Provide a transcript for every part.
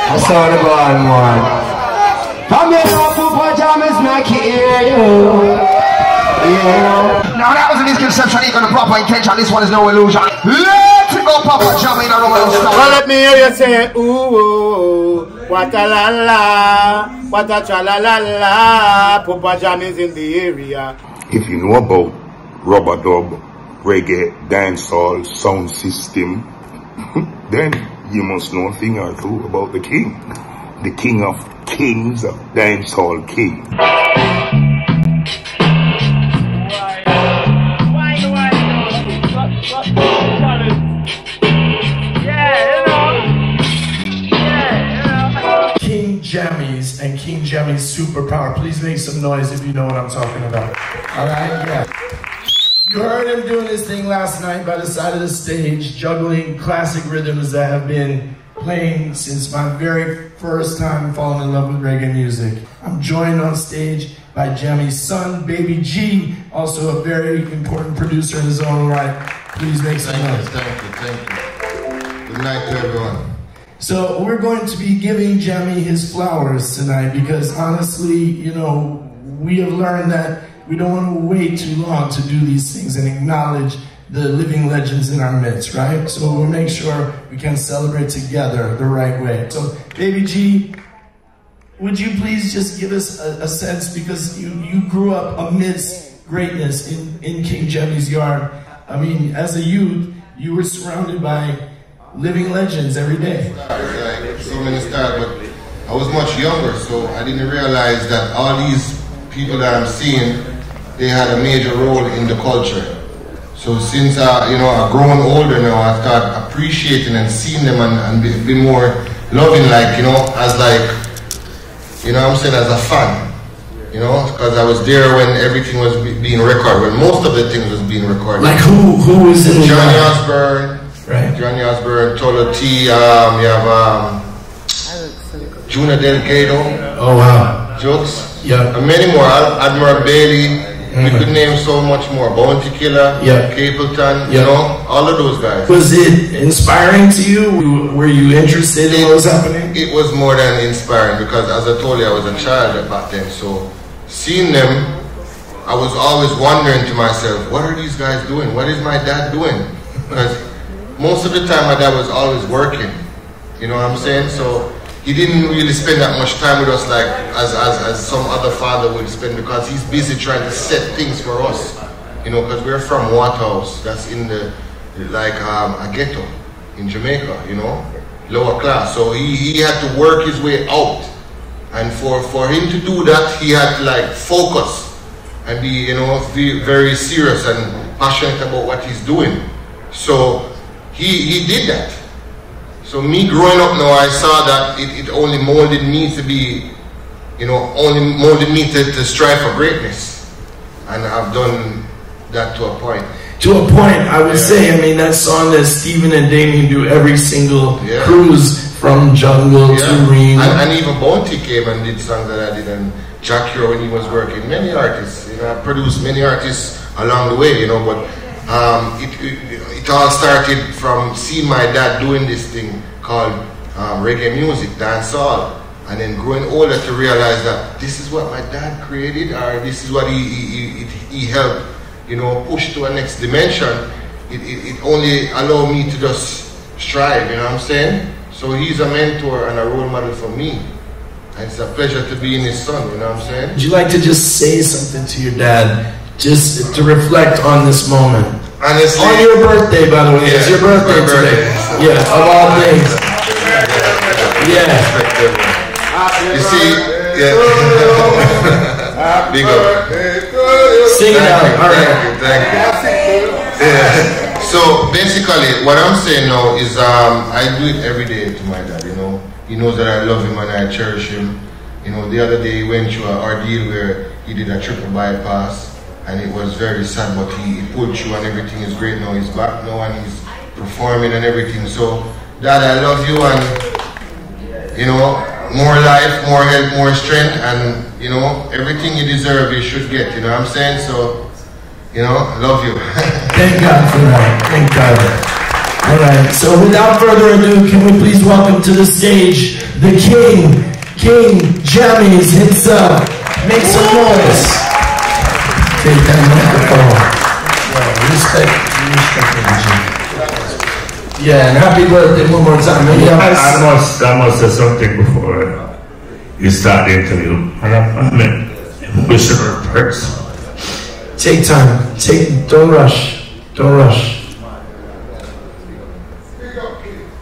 I saw the bad one. From your love for Jammies, make it hear you. Yeah. Now that was a misconception, even a proper intention. This one is no illusion. Let's go, Papa Jammy. Well, let me hear you say, ooh, what a la la, what a tra la la la. Papa Jammies in the area. If you know about rubber dub, reggae, dancehall, sound system, then you must know a thing or two about the king of kings, of dancehall king. King Jammy's and King Jammy's Superpower. Please make some noise if you know what I'm talking about. All right, yeah. You heard him doing his thing last night by the side of the stage, juggling classic rhythms that have been playing since my very first time falling in love with reggae music. I'm joined on stage by Jammy's son, Baby G, also a very important producer in his own right. Please make some noise. Thank you. Good night to everyone. So we're going to be giving Jammy his flowers tonight because honestly, you know, we have learned that we don't want to wait too long to do these things and acknowledge the living legends in our midst, right? So we'll make sure we can celebrate together the right way. So, Baby G, would you please just give us a sense, because you grew up amidst greatness in King Jammy's yard. I mean, as a youth, you were surrounded by living legends every day. Like so many stars, but I was much younger, so I didn't realize that all these people that I'm seeing, they had a major role in the culture. So since I've grown older now, I start appreciating and seeing them and be more loving, like, you know, as like, you know what I'm saying, as a fan, you know, because I was there when everything was being recorded, when most of the things was being recorded. Like who was in Johnny Osbourne, right? Johnny Osbourne, Tolo T, you have Juna Delgado. Oh wow. Jokes. Yeah. And many more. Admiral Bailey. We could name so much more. Bounty Killer. Yeah. Capleton. You know, all of those guys. Was it inspiring to you? Were you interested in what was happening? It was more than inspiring because, as I told you, I was a child back then. So seeing them, I was always wondering to myself, what are these guys doing? What is my dad doing? Because most of the time my dad was always working. You know what I'm saying? So he didn't really spend that much time with us like as some other father would spend, because he's busy trying to set things for us. You know, because we're from Waterhouse, that's in the, like a ghetto in Jamaica, you know, lower class. So he had to work his way out. And for him to do that, he had to like focus and be, you know, very serious and passionate about what he's doing. So he did that. So me growing up now, I saw that it only molded me to be, you know, only molded me to strive for greatness. And I've done that to a point. To a point, I would say, I mean, that song that Stephen and Damian do every single cruise, from jungle to Reen. And even Bounty came and did songs that I did, and Jack Hero when he was working. Many artists, you know, I produced many artists along the way, you know, but it all started from seeing my dad doing this thing called reggae music, dancehall, and then growing older to realize that this is what my dad created, or this is what he helped, you know, push to a next dimension. It only allowed me to just strive, you know what I'm saying? So he's a mentor and a role model for me. And it's a pleasure to be in his son, you know what I'm saying? Would you like to just say something to your dad, just to reflect on this moment? Honestly, on your birthday, by the way. It's your birthday today. Yeah, of all things. Yeah. You see, big up. Sing it out. All right. Thank you. Yeah. So basically, what I'm saying now is I do it every day to my dad, you know. He knows that I love him and I cherish him. You know, the other day he went through an ordeal where he did a triple bypass. And it was very sad, but he pulled through and everything is great now. He's back now and he's performing and everything. So, Dad, I love you, and, you know, more life, more health, more strength, and, you know, everything you deserve you should get, you know what I'm saying? So, you know, love you. Thank God for that. Thank God. Alright, so without further ado, can we please welcome to the stage the King Jammy himself. Make some noise. Take that microphone. Respect energy. Yeah, and happy birthday one more time. I must say something before you start the interview. I mean, wish her first. Take time. Don't rush. Don't rush.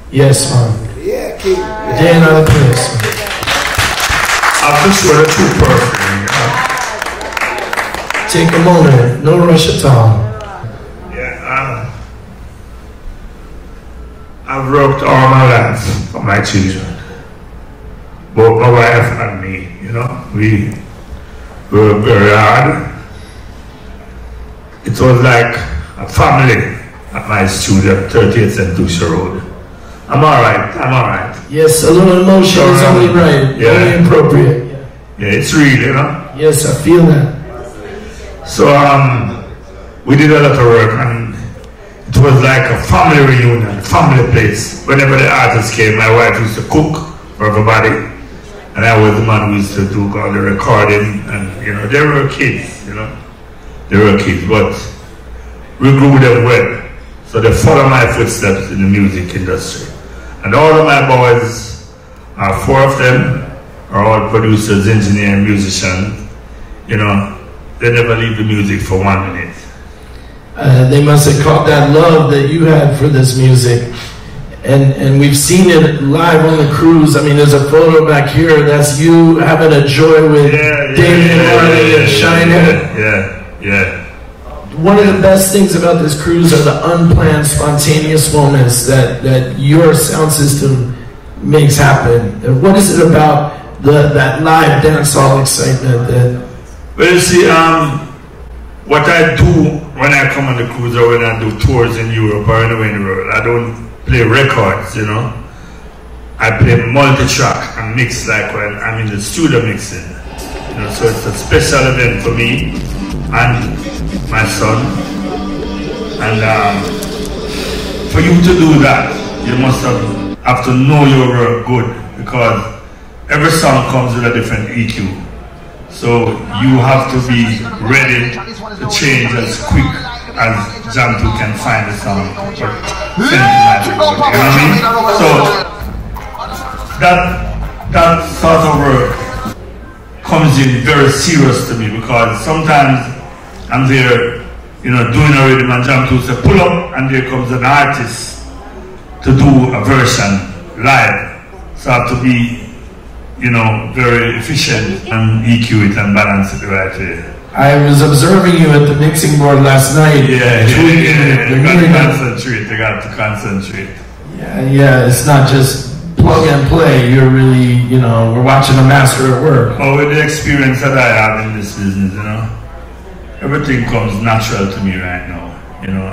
Yes, man. Yeah, King. Day another place. I'm just sure it's too perfect. Take a moment. No rush at all. Yeah, I've worked all my life for my children. Both my wife and me, you know. We worked very hard. It was like a family at my studio, 30th and Dusha Road. I'm alright. Yes, a little emotion is only right, only appropriate. Yeah, it's real, you know. Yes, I feel that. So we did a lot of work, and it was like a family reunion, family place. Whenever the artists came, my wife used to cook for everybody, and I was the man who used to do all the recording, and you know, they were kids, you know. They were kids, but we grew them well. So they follow my footsteps in the music industry. And all of my boys, 4 of them, are all producers, engineers, musicians. You know, they never leave the music for 1 minute. They must have caught that love that you had for this music. And we've seen it live on the cruise. I mean, there's a photo back here. That's you having a joy with Damian Marley and Shining. Yeah. One of the best things about this cruise are the unplanned, spontaneous moments that your sound system makes happen. What is it about that live dancehall excitement that... Well, you see, what I do when I come on the cruise or when I do tours in Europe or anywhere in the world, I don't play records, you know. I play multi-track and mix like when I'm in the studio mixing. You know, so it's a special event for me and my son. And for you to do that, you must have to know your work good, because every song comes with a different EQ. So you have to be ready to change as quick as Jamrock can find the song. You know what I mean? So that sort of work comes in very serious to me, because sometimes I'm there, you know, doing a rhythm and Jamrock say pull up, and there comes an artist to do a version live. So I have to be, you know, very efficient and EQ it and balance it the right way. I was observing you at the mixing board last night. Yeah. You got to concentrate. Yeah, it's not just plug and play. You're really, you know, we're watching a master at work. Oh, with the experience that I have in this business, you know, everything comes natural to me right now. You know,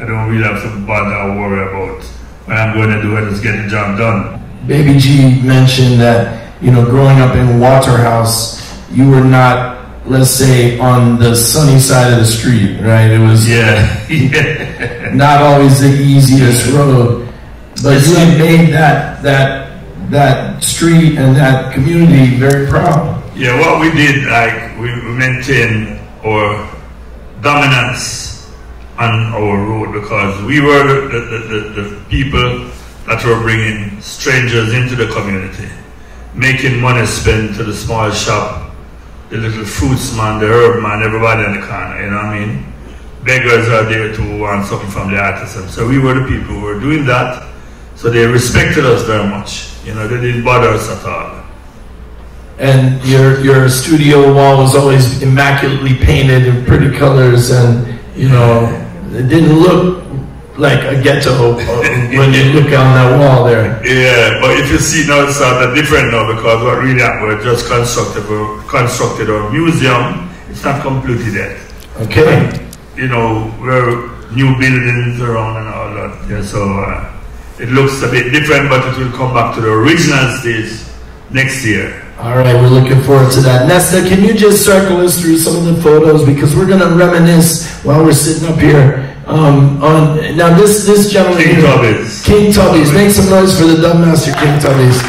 I don't really have to bother or worry about what I'm going to do. I just get the job done. Baby G mentioned that, you know, growing up in Waterhouse, you were not, let's say, on the sunny side of the street, right? It was not always the easiest road, but you have made that street and that community very proud. Yeah, what we did, like, we maintained our dominance on our road, because we were the people that were bringing strangers into the community, making money spent to the small shop, the little fruits man, the herb man, everybody in the corner, you know what I mean? Beggars are there to want something from the artisan. So we were the people who were doing that, so they respected us very much. You know, they didn't bother us at all. And your studio wall was always immaculately painted in pretty colors, and, you know, it didn't look like a ghetto when you look on that wall there. Yeah, but if you see now, it's different now, because what really happened, we just constructed our museum. It's not completed yet. Okay. You know, we're new buildings around and all that. Yeah, so it looks a bit different, but it will come back to the original stage next year. All right, we're looking forward to that. Nesta, can you just circle us through some of the photos, because we're going to reminisce while we're sitting up here Now this gentleman King here, Tubbies. King Tubbies. Make some noise for the dubmaster, King Tubbies.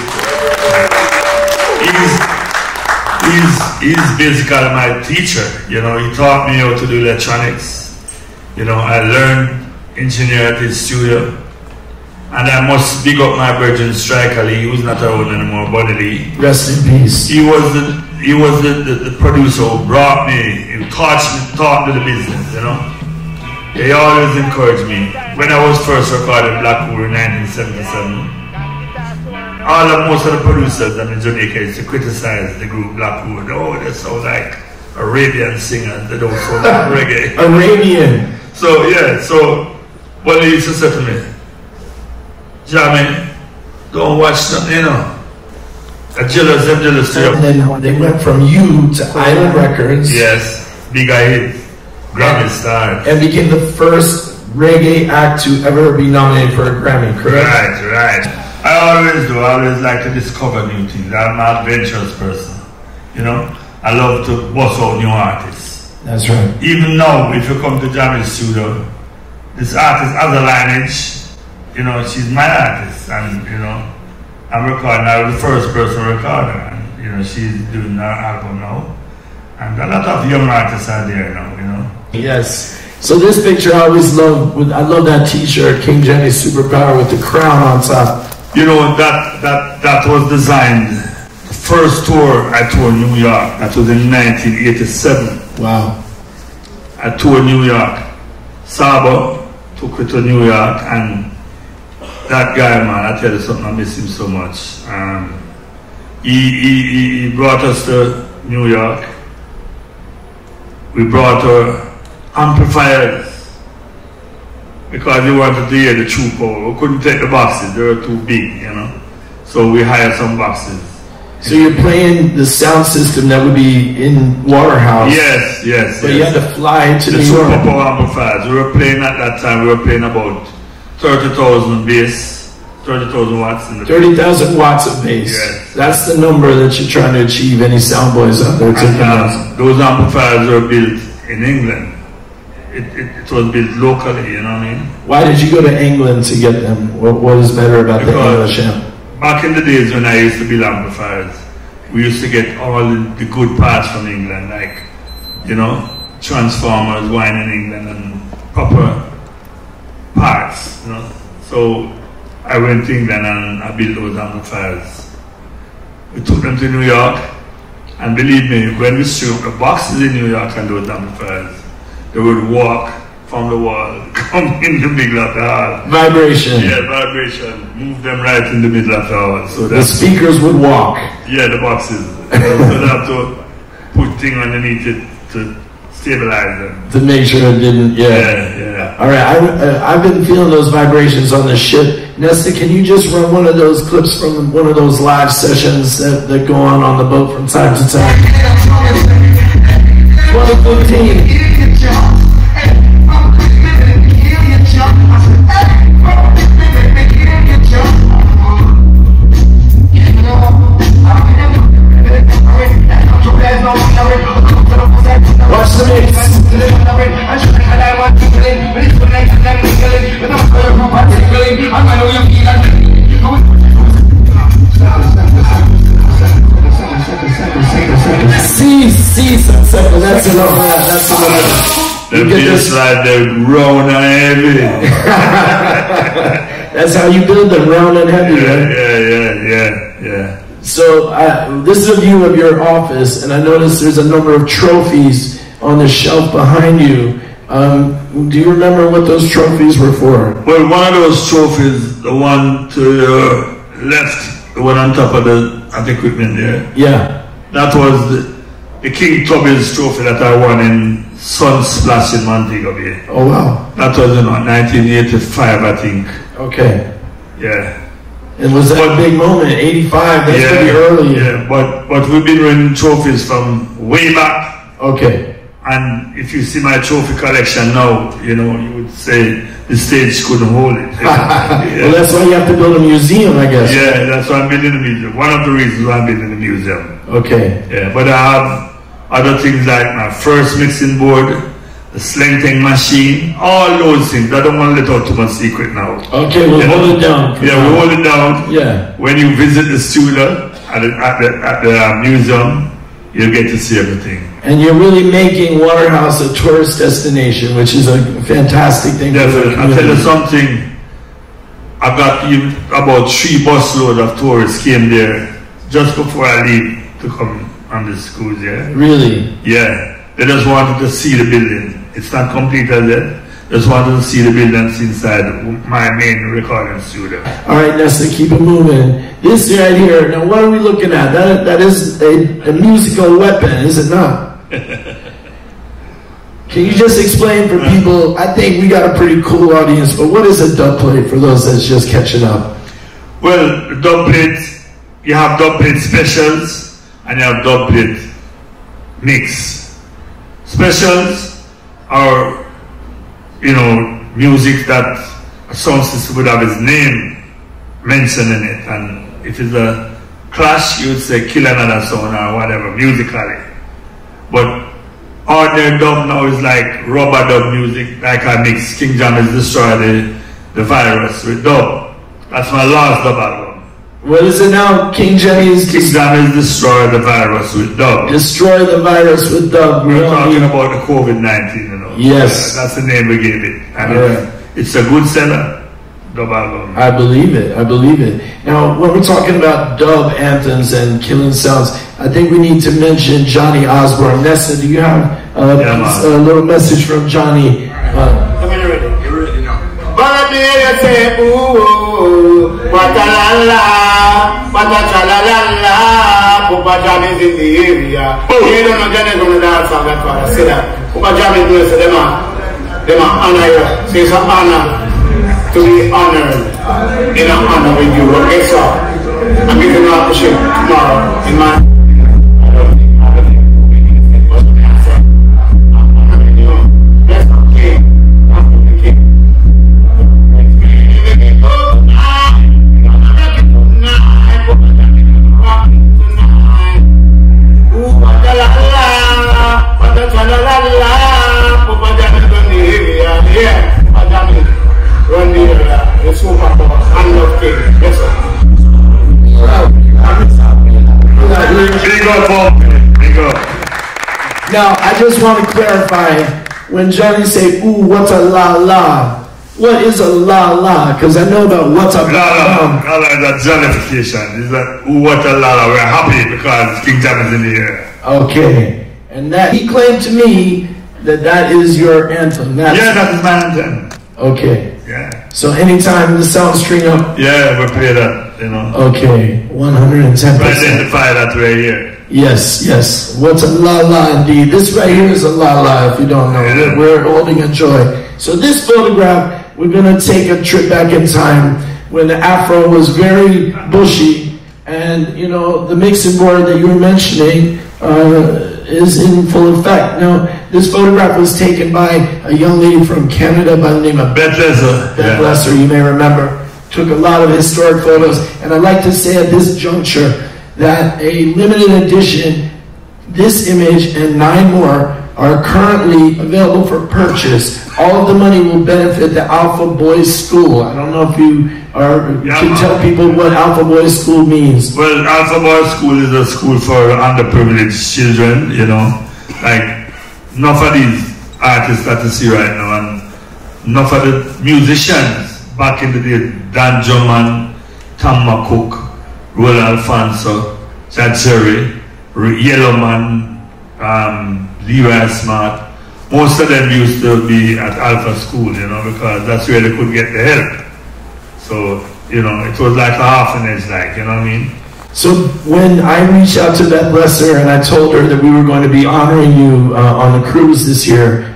He's basically my teacher. You know, he taught me how to do electronics. You know, I learned engineer at his studio, and I must big up my virgin Striker Lee, who's not around anymore, Buddy Lee. Rest in peace. He was the producer who brought me, who taught me the business. You know, he always encouraged me. When I was first recording Blackpool in 1977. Most of the producers in Jamaica used to criticize the group Blackwood. Oh, they sound like Arabian singers. They don't sound like reggae. Arabian. So yeah, what they used to say to me, Jammy, don't watch nothing, you know. I'm jealous to you. And then they went from you to Island Records. Yes, big hit, Grammy star. And became the first reggae act to ever be nominated for a Grammy, correct? Right. I always like to discover new things. I'm an adventurous person. You know, I love to bust out new artists. That's right. Even now, if you come to Jammy's studio, this artist has a lineage. You know, she's my artist, and you know, I'm recording. I was the first person recorder, and you know, she's doing her album now. And a lot of young artists are there now. You know. Yes. So this picture I always love. I love that T-shirt, King Jenny's Superpower with the crown on top. You know, that was designed, the first tour I toured New York, that was in 1987. Wow. I toured New York. Sabo took me to New York, and that guy, man, I tell you something, I miss him so much. He brought us to New York. We brought our amplifiers, because we wanted to hear the true power. We couldn't take the boxes, they were too big, you know. So we hired some boxes. So you're playing the sound system that would be in Waterhouse. Yes. But you had to fly to the New York. super power amplifiers. We were playing at that time, we were playing about 30,000 bass, 30,000 watts. 30,000 watts of bass. Yes. That's the number that you're trying to achieve, any sound boys out there taking notes. Those amplifiers were built in England. It was built locally, you know what I mean? Why did you go to England to get them? What is better about the English amp? Back in the days when I used to build amplifiers, we used to get all the good parts from England, like, you know, transformers, wine in England, and proper parts, you know. So I went to England and I built those amplifiers. We took them to New York, and believe me, when we stripped the boxes in New York and those amplifiers, they would walk from the wall, come in the middle of the hall. Vibration. Yeah, vibration. Move them right in the middle of the hall. So the speakers would walk. Yeah, the boxes. So they have to put things underneath it to stabilize them. To make sure it didn't, Yeah. All right, I've been feeling those vibrations on the ship. Nesta, can you just run one of those clips from one of those live sessions that go on the boat from time to time? 12:15. Watch the mix. That's enough. The bass like the round and heavy. That's how you build them, round and heavy, right? Yeah. So this is a view of your office, and I noticed there's a number of trophies on the shelf behind you. Do you remember what those trophies were for? Well, one of those trophies, the one to your left, the one on top of the equipment there. Yeah. That was the King Tubbies trophy that I won in Sunsplash in Montego Bay. Oh, wow. That was in 1985, I think. Okay. Yeah. And was that a big moment? 85, that's pretty early. Yeah, but we've been winning trophies from way back. Okay. And if you see my trophy collection now, you know, you would say the stage couldn't hold it. Well, that's why you have to build a museum, I guess. Yeah, that's why I'm building a museum. One of the reasons why I'm building a museum. Okay. Yeah, but I have other things like my first mixing board, the slanting machine, all those things. I don't want to let out too much secret now. Okay, we'll hold it down. Yeah, we'll hold it down. Yeah. When you visit the studio at the museum, you'll get to see everything. And you're really making Waterhouse a tourist destination, which is a fantastic thing. Definitely. I'll tell you something. I got about 3 busloads of tourists came there just before I leave to come on this cruise, yeah. Really? Yeah. They just wanted to see the building. It's not complete as yet. Just wanted to see the buildings inside my main recording studio. All right, Nesta, keep it moving. This right here, now what are we looking at? That is a musical weapon, is it not? Can you just explain for people? I think we got a pretty cool audience, but what is a dub plate for those that's just catching up? Well, dub plates, you have dub plate specials and you have dub plate mix. Specials are, you know, music that a sound system would have its name mentioned in it, and if it's a clash, you would say kill another sound or whatever, musically. But ordinary dub now is like rubber dub music, like I mix King Jammy's Destroy the Virus with dub. That's my last dub album. What is it now? King Jammy's Destroy the Virus with dub. Destroy the Virus with dub. We're talking about the COVID-19, you know. Yes. That's the name we gave it. And it's a good seller, dub album. I believe it. I believe it. Now, when we're talking about dub anthems and killing sounds, I think we need to mention Johnny Osbourne. Nessa, do you have a little message from Johnny? But me you say, ooh, what a la la, what a cha la la la, Papa Jammy's in the area. You don't know Johnny's gonna dance on that part. I say that. Papa Jammy does say them are honor you. So it's an honor to be honored in an honor with you. Okay, so I'm giving you up the ship tomorrow in my. Now, I just want to clarify, when Johnny say, ooh, what a la la, what is a la la? Because I know about what's a la la. La la is a Johnnification. It's like, ooh, what a la la. We're happy because King Jammy's in the air. Okay. And that, he claimed to me that is your anthem. Yeah, that is my anthem. Okay. Yeah. So anytime the sound string up. Yeah, we play that, you know. Okay, 110%. We identify that right here. Yes, yes. What's a la la indeed? This right here is a la la, if you don't know. Yeah. We're holding a joy. So this photograph, we're going to take a trip back in time when the afro was very bushy, and, you know, the mixing board that you were mentioning is in full effect. Now, this photograph was taken by a young lady from Canada by the name of Beth Lesser. Beth Lesser, you may remember. Took a lot of historic photos, and I'd like to say at this juncture that a limited edition, this image and 9 more are currently available for purchase. All of the money will benefit the Alpha Boys School. I don't know if you can tell people what Alpha Boys School means. Well, Alpha Boys School is a school for underprivileged children, you know. Like, enough of these artists that you see right now, and enough of the musicians back in the day, Dan Drummond, Tom McCook, Roland Alfonso, Chad Cherry, Yellowman, Levi Smart. Most of them used to be at Alpha School, you know, because that's where they could get the help. So, you know, it was like a half-an-edge, like, you know what I mean? So when I reached out to Beth Lesser and I told her that we were going to be honoring you on the cruise this year,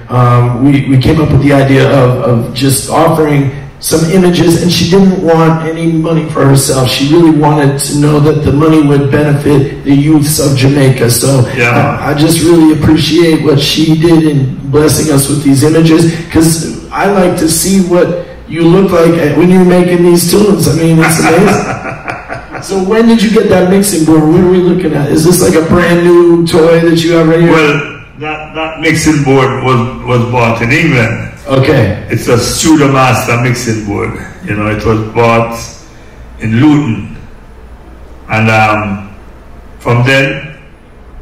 we came up with the idea of just offering some images, and she didn't want any money for herself. She really wanted to know that the money would benefit the youths of Jamaica. So I just really appreciate what she did in blessing us with these images, because I like to see what you look like when you're making these tunes. I mean, it's amazing. So when did you get that mixing board? What are we looking at? Is this like a brand new toy that you have right here? Well, that mixing board was bought in England. Okay. It's a dubmaster mixing board. You know, it was bought in Luton. And from then,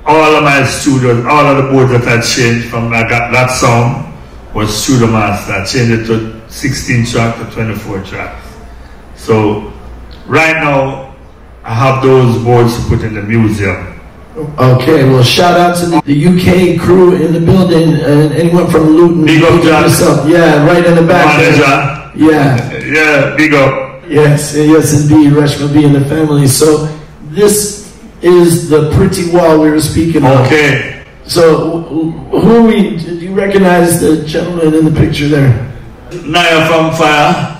all of my studios, all of the boards that I changed from I got that sound was dubmaster. I changed it to 16 track to 24 tracks. So right now, I have those boards to put in the museum. Okay, well, shout out to the UK crew in the building and anyone from Luton. Big up, John. Yeah, right in the back. Manager. Yeah. Yeah, big up. Yes, yes, indeed. Rushma B and the family. So this is the pretty wall we were speaking of. Okay. So who do you recognize the gentleman in the picture there? Naya from Fire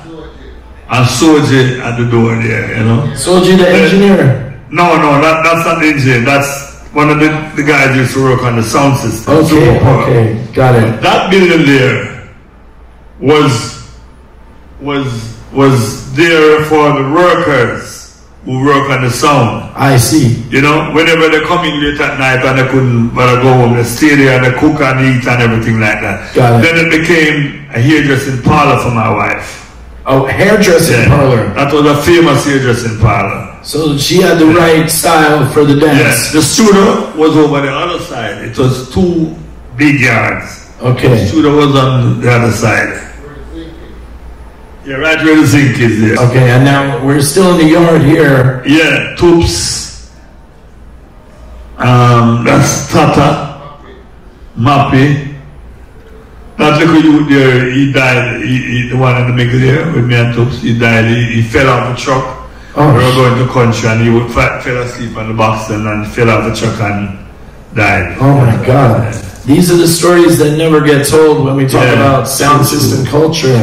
and Soji at the door there, you know. Soji the engineer? No, that's not the engineer. That's one of the guys who used to work on the sound system. Okay, okay, got it. That building there was there for the workers who work on the sound. I see. You know, whenever they come in late at night and they couldn't go home, they stay there and they cook and eat and everything like that. Got it. Then it became a hairdressing parlor for my wife. Oh, hairdressing parlor. That was a famous hairdressing parlor. So she had the right style for the dance. Yes, the studio was over the other side. It was 2 big yards. Okay. The studio was on the other side. Yeah, right where the zinc is there. Okay, and now we're still in the yard here. Yeah, Toops. That's Tata. Mappy. That little youth there, he died. The one in the middle there with me and Toops, he died. He fell off the truck. Oh. We were going to country and he fell asleep on the box and fell off the truck and died. Oh my God. These are the stories that never get told when we talk about sound system culture.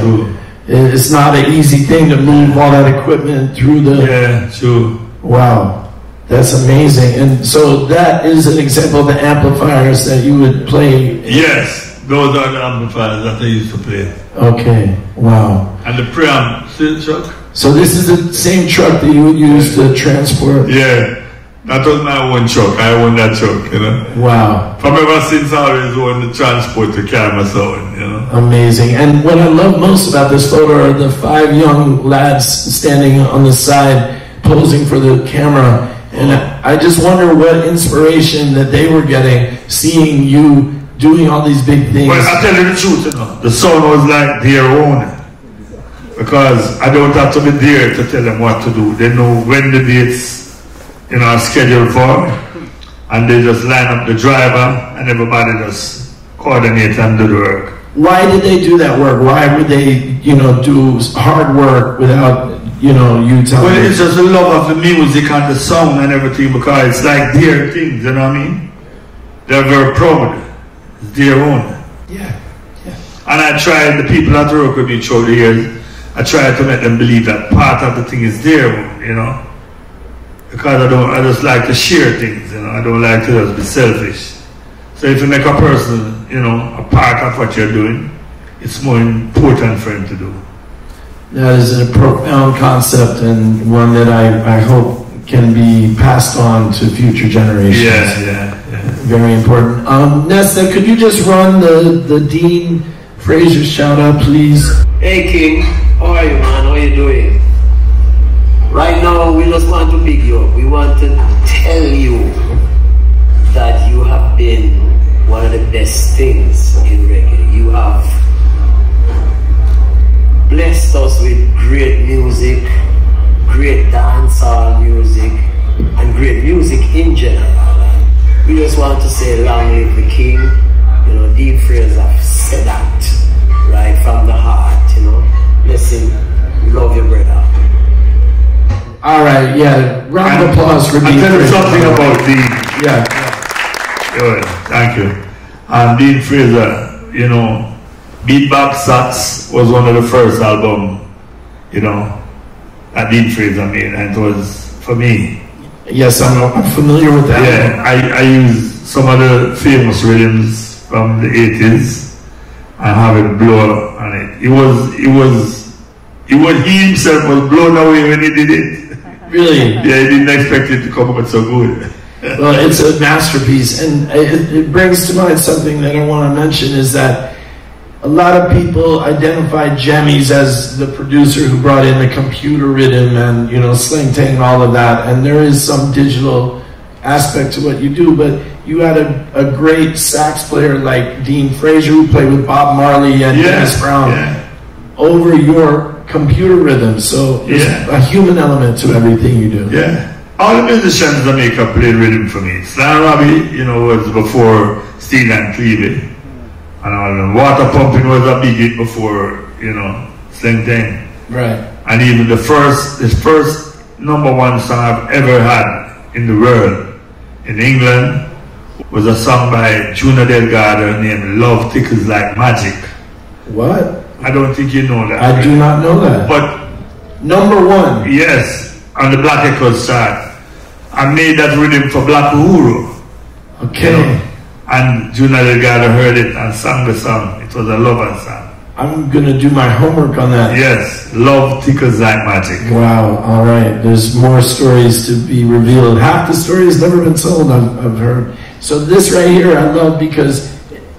It's not an easy thing to move all that equipment through the... Yeah, true. Wow. That's amazing. And so that is an example of the amplifiers that you would play. Yes, those are the amplifiers that I used to play. Okay, wow. And the preamp, see the truck? So this is the same truck that you would use to transport? Yeah, that was my own truck. I own that truck, you know. Wow. From ever since I always owned the transport to carry my sound, you know. Amazing. And what I love most about this photo are the 5 young lads standing on the side posing for the camera. And I just wonder what inspiration that they were getting seeing you doing all these big things. Well, I'll tell you the truth, you know. The sound was like their own. Because I don't have to be there to tell them what to do. They know when the dates, you know, are scheduled for. And they just line up the driver and everybody just coordinate and do the work. Why did they do that work? Why would they, you know, do hard work without, you know, you telling them? Well, it's just the love of the music and the sound and everything because it's like their things, you know what I mean? They're very proud. It's their own. Yeah, yeah. And I tried, the people that work with me through the years, I try to make them believe that part of the thing is their own, you know? Because I just like to share things, you know? I don't like to just be selfish. So if you make a person, you know, a part of what you're doing, it's more important for him to do. That is a profound concept and one that I hope can be passed on to future generations. Yeah. Very important. Nesta, could you just run the Dean Fraser shout out, please? Hey King, how are you, man? How are you doing? Right now, we just want to pick you up. We want to tell you that you have been one of the best things in reggae. You have blessed us with great music, great dancehall music, and great music in general. We just want to say long live the king. You know, Dean Fraser said that right from the heart, you know. Listen, love your brother. All right, yeah. Round of applause for Dean Fraser. I'll tell you something about Dean. Yeah. Thank you. And Dean Fraser, you know, Boomshots was one of the first album, you know, that Dean Fraser made, and it was for me. Yes, I'm familiar with that. Yeah, I used some of the famous rhythms from the 80s and have it blow on it. He himself was blown away when he did it. Really? Yeah, he didn't expect it to come out so good. Well, it's a masterpiece, and it brings to mind something that I want to mention is that a lot of people identified Jammies as the producer who brought in the computer rhythm and, you know, sling tang and all of that, and there is some digital aspect to what you do, but you had a great sax player like Dean Fraser who played with Bob Marley and Dennis Brown over your computer rhythm, so there's a human element to everything you do. Yeah. All the musicians in Jamaica played rhythm for me. Stan Robbie, you know, was before Steel and Cleavey. And all the water pumping was a big hit before, you know, Sling Tang. Right. And even the first #1 song I've ever had in the world, in England, was a song by Junior Delgado named Love Tickles Like Magic. What? I don't think you know that. I do not know that. But #1. yes, on the Black Echoes chart. I made that rhythm for Black Uhuru. Okay. You know? And Junior Delgado heard it and sang the song. It was a lover song. I'm going to do my homework on that. Yes, Love Tickles Like Magic. Wow, all right. There's more stories to be revealed. Half the story has never been told, I've heard. So this right here I love because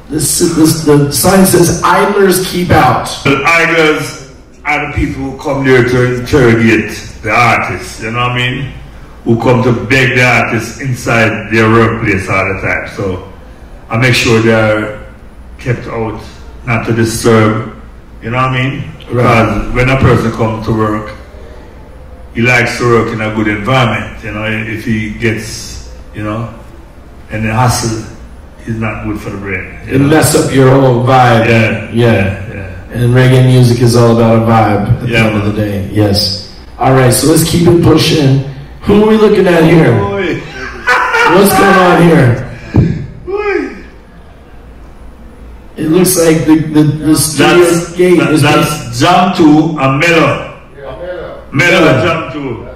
the sign says, idlers keep out. The idlers are the people who come there to interrogate the artists, you know what I mean? Who come to beg the artists inside their workplace all the time. So I make sure they are kept out, not to disturb, you know what I mean? Because when a person comes to work, he likes to work in a good environment, you know. If he gets, you know, and the hustle is not good for the brain. It mess up your whole vibe. Yeah. And reggae music is all about a vibe at the end of the day. Yes. All right, so let's keep it pushing. Who are we looking at here? What's going on here? It looks like the studio gate is... That's Jam 2 and Mello. Mello Jam 2.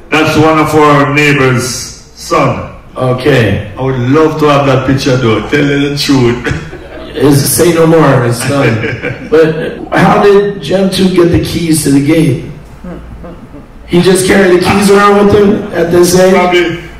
That's one of our neighbor's son. Okay. I would love to have that picture though. Tell you the truth. Say no more. It's done. But how did Jam 2 get the keys to the gate? He just carried the keys around with him at this age?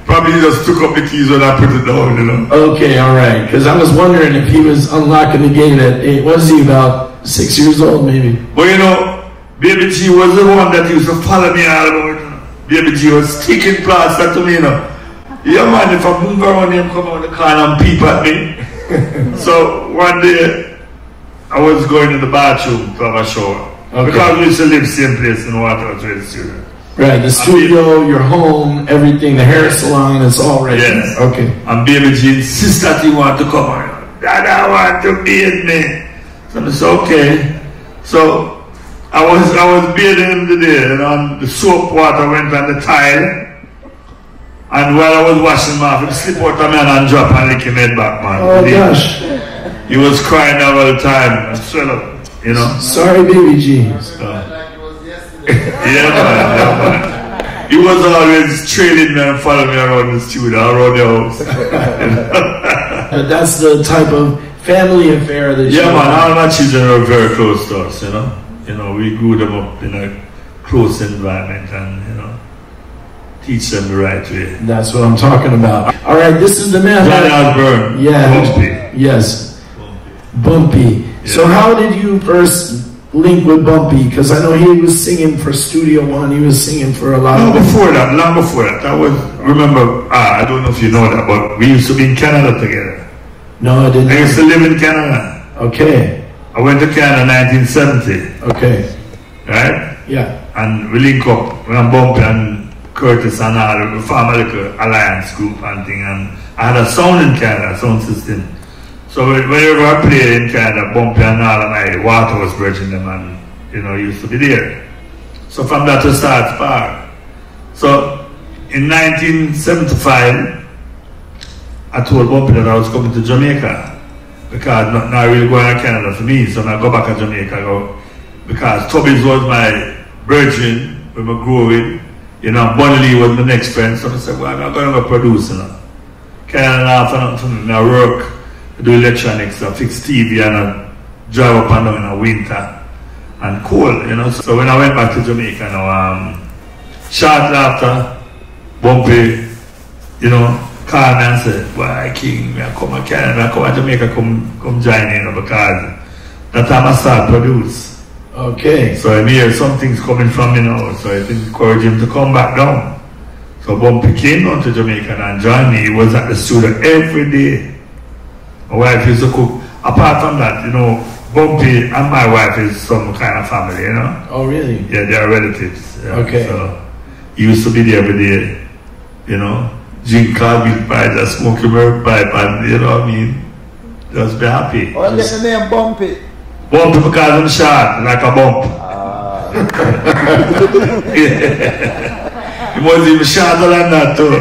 Probably he just took up the keys when I put it down, you know. Okay, all right. Because I was wondering if he was unlocking the gate at 8. Was he about 6 years old, maybe? Well, you know, Baby G was the one that used to follow me all about. Baby G was sticking plaster to me, you know. Yeah, man, if I move around him, come out the car and peep at me. So one day, I was going to the bathroom to have a shower. Okay. Because we used to live same place in Waterway Studio. Right, the studio, your home, everything, the hair salon, it's all right. Yes. There. Okay. And Baby G insisted that he want to come on. Dad, I want to bathe me. So I said, okay. So I was bathing him today, and on the soap water went on the tile. And while I was washing him off, he slip out a man and drop and lick him head back, man. Oh gosh. He was crying all the time and swell up, you know. Sorry, Baby G. Yeah, man. He was always trailing me and following me around the studio, around the house. But that's the type of family affair that man, all my children are very close to us, you know. You know, we grew them up in a close environment and, you know, teach them the right way. That's what I'm talking about. All right, this is the man. Johnny Osbourne. Yeah. Bumpy. Yes. Bumpy. Yeah. So how did you first link with Bumpy? Because I know he was singing for Studio One. He was singing for a lot long before that. I don't know if you know that, but we used to be in Canada together. No, I didn't. I used to live in Canada. Okay. I went to Canada in 1970. Okay. Right? Yeah. And we link up when I'm Bumpy and Curtis and all, we form a little alliance group and thing. And I had a sound in Canada, a sound system. So whenever I played in Canada, Bumpy and all, and Water was bridging them, and you know, used to be there. So from that to start Spark. So in 1975, I told Bumpy that I was coming to Jamaica because now really going to Canada for me. So I go back to Jamaica because Tubby's was my virgin when I grew with. You know, Bonnie Lee was my next friend. So I said, well, I'm going to go produce, you know. Canada for me, I work. I do electronics, I fix TV and I drive up and down in the winter and cold, you know. So when I went back to Jamaica now, shortly after, Bumpy, you know, called me and said, why King, I come to Canada, I come to Jamaica, come join in, because that time I start produce. Okay. So I hear some things coming from me now, so I encourage him to come back down. So Bumpy came down to Jamaica and joined me. He was at the studio every day. My wife used to cook. Apart from that, you know, Bumpy and my wife is some kind of family, you know. Oh, really? Yeah, they are relatives. Yeah. Okay. So he used to be there every day, you know. Drink carving pipe, just smoke a milk pipe, and you know what I mean? Just be happy. What is the name Bumpy? Bumpy because I'm short, like a bump. He was even shorter than that too.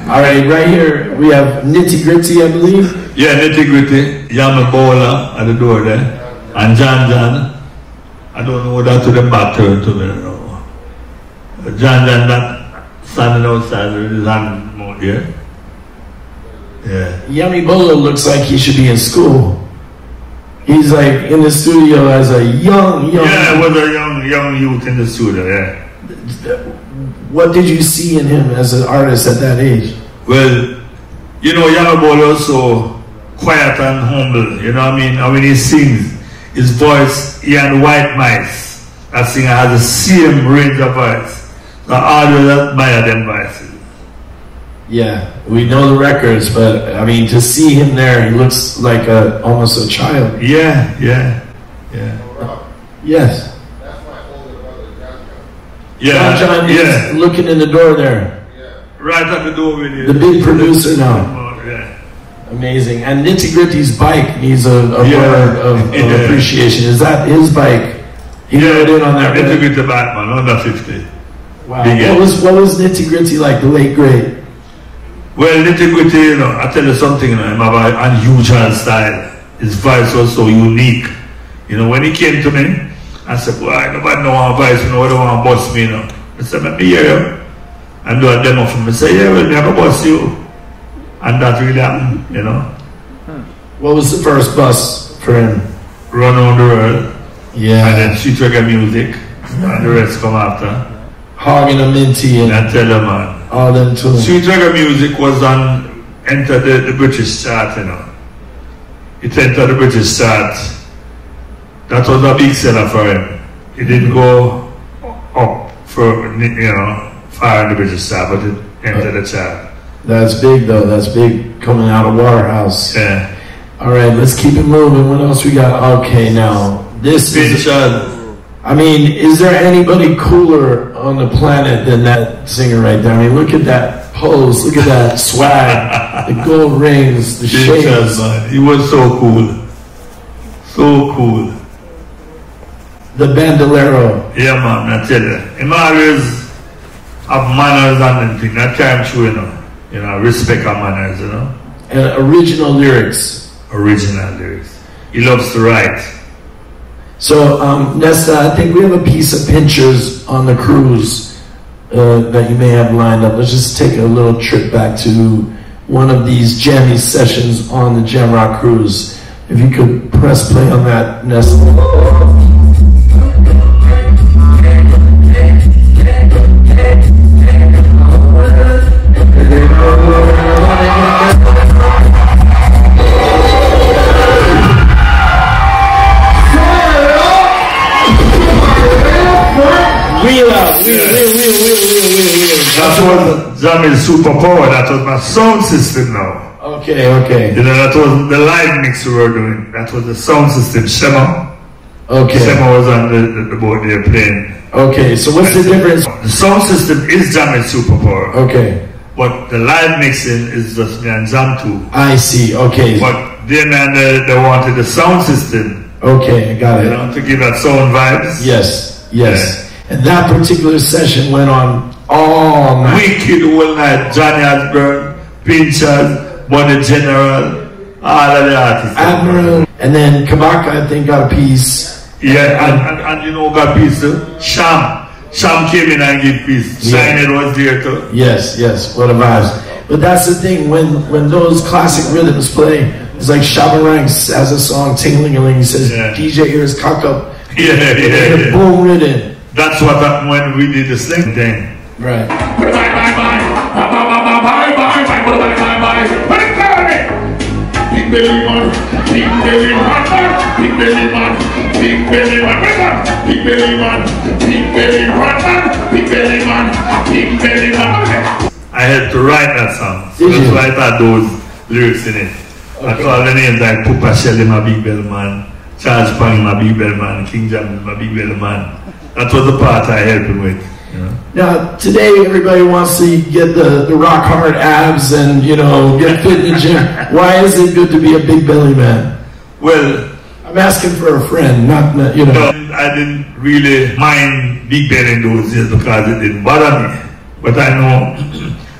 Alright, right here we have Nitty Gritty, I believe. Yeah, Nitty Gritty, Yama Bowler at the door there. And John. I don't know what that to the back turn to me. No. John, that standing outside with his hand out there. Yeah. Yummy Bolo looks like he should be in school. He's like in the studio as a young. Yeah, he was a young youth in the studio, yeah. What did you see in him as an artist at that age? Well, you know, Yummy Bolo is so quiet and humble, you know what I mean? And when he sings, his voice, he and White Mice, that singer has the same range of voice. So I always admire them voices. Yeah, we know the records, but I mean, to see him there, he looks like almost a child. Yeah. Yes. That's my older brother, Yeah, John is looking in the door there. Yeah. Right at the door with you. The big producer now. Yeah. Amazing. And Nitty Gritty's bike needs a word of appreciation. Is that his bike? He rode in on that. Nitty Gritty bike, man, under 50. Wow. What was Nitty Gritty like, the late great? Well, Nitty Gritty, you know, I tell you something, you know, him about unusual style. His voice was so unique. You know, when he came to me, I said, boy, nobody know our voice, you know, I don't want to bust me, you know. I said, let me hear you. And do a demo for me. I said, yeah, well, me have to bust you. And that really happened, you know. What was the first bus for him? Run on the world. Yeah. And then Street Reggae Music. And the rest come after. Hogging a Minty and I tell you, man. all them too. Street Reggae Music was entered the British chart, you know. It entered the British chart. That was a big seller for him. It didn't go up for, you know, far in the British chart, but it entered the chart. That's big though, that's big coming out of Waterhouse. Yeah. Alright, let's keep it moving. What else we got? Okay, now, this is... I mean, is there anybody cooler on the planet than that singer right there? I mean, look at that pose, look at that swag, the gold rings, the shades. He was so cool. So cool. The bandolero. Yeah, man, I tell you. He always have manners and everything. That time true, you know. You know, respect our manners, you know. And original lyrics. Original lyrics. He loves to write. So, Nesta, I think we have a piece of pictures on the cruise that you may have lined up. Let's just take a little trip back to one of these Jammy sessions on the Jamrock Cruise. If you could press play on that, Nesta. That was Jammy's superpower. That was my sound system now. Okay. You know, that was the live mix we were doing. That was the sound system. Shema. Okay. Shema was on the board there playing. Okay, so what's the difference? The sound system is Jammy's superpower. Okay. But the live mixing is just me and Jam too. I see, okay. But they wanted the sound system. Okay, I got it. You know, to give that sound vibes. Yes. And that particular session went on all night. Wicked all night. Johnny Osbourne, Pinchers, Bonnie General, all of the artists. Admiral, and then Kabaka, I think, got a piece. Yeah, and you know, got a piece too. Sham came in and gave peace. Shine was there too. Yes, what a vibes. But that's the thing, when those classic rhythms play, it's like Shabba Ranks has a song, Ting-a-ling-a-ling, he says, DJ ears cock up. Yeah. Boom rhythm. That's what happened when we did the sling thing. Right. Bye. belly man, big belly man, big belly man, big belly man, big belly man, big belly man, big belly man, big belly man. I had to write that song. So that's why I thought those lyrics in it. I call the names like Pupa Shelley, my big belly man, Charles Pang, my big belly man, King Jammy, my big belly man. That was the part I helped him with. You know? Now, today everybody wants to get the rock hard abs and, you know, get fit in the gym. Why is it good to be a big belly man? Well, I'm asking for a friend, not you know. I didn't really mind big belly in those years because it didn't bother me. But I know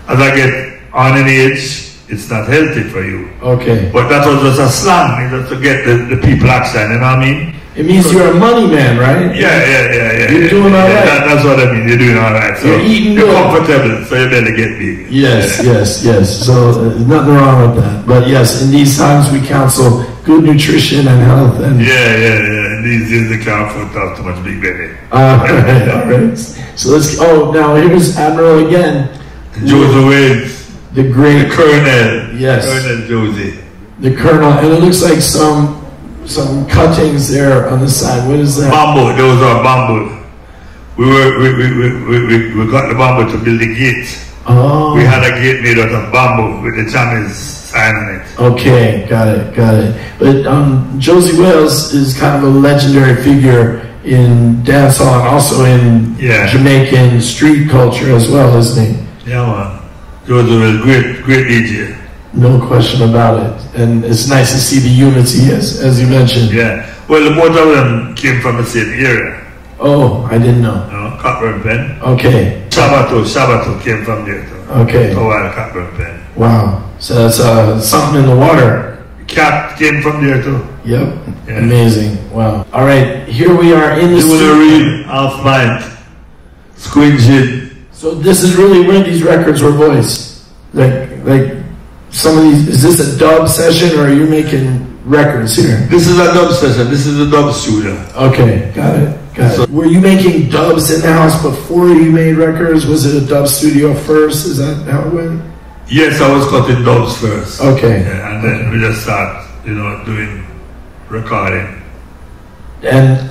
as I get on in age, it's not healthy for you. Okay. But that was just a slang, just to get the people action, you know what I mean? It means you're a money man, right? Yeah. You're doing all right. That's what I mean, you're doing all right. So you're eating you're good. comfortable, so you better get big. Yes. So nothing wrong with that. But yes, in these times we counsel good nutrition and health. And In these days they can't afford to have too much big belly. All right. So let's, now here's Admiral again. Joseph Wade. The great Colonel. Yes. Colonel Josie. The Colonel, and it looks like some cuttings there on the side. What is that? Bamboo. Those are bamboo. We got the bamboo to build the gate. Oh. We had a gate made out of bamboo with the Jammy's sign on it. Okay, got it. But Josie Wales is kind of a legendary figure in dancehall and also in Jamaican street culture as well, isn't he? Yeah, man. Josie was great DJ. No question about it. And it's nice to see the unity, as you mentioned. Yeah. Well, the both of them came from the same area. Oh, I didn't know. Cockburn Pen. Okay. Shabato came from there too. Okay. Cockburn Pen. Wow. So that's something in the water. Cat came from there too. Yep. Yeah. Amazing. Wow. All right. Here we are in the studio. Read Half Pint. Squinching. So this is really where these records were voiced. Like some of these, is this a dub session or are you making records here? This is a dub session. This is a dub studio. Okay, got it. So, were you making dubs in the house before you made records? Was it a dub studio first? Is that how it went? Yes, I was cutting dubs first. Okay. Yeah, and then we just start, doing recording. And,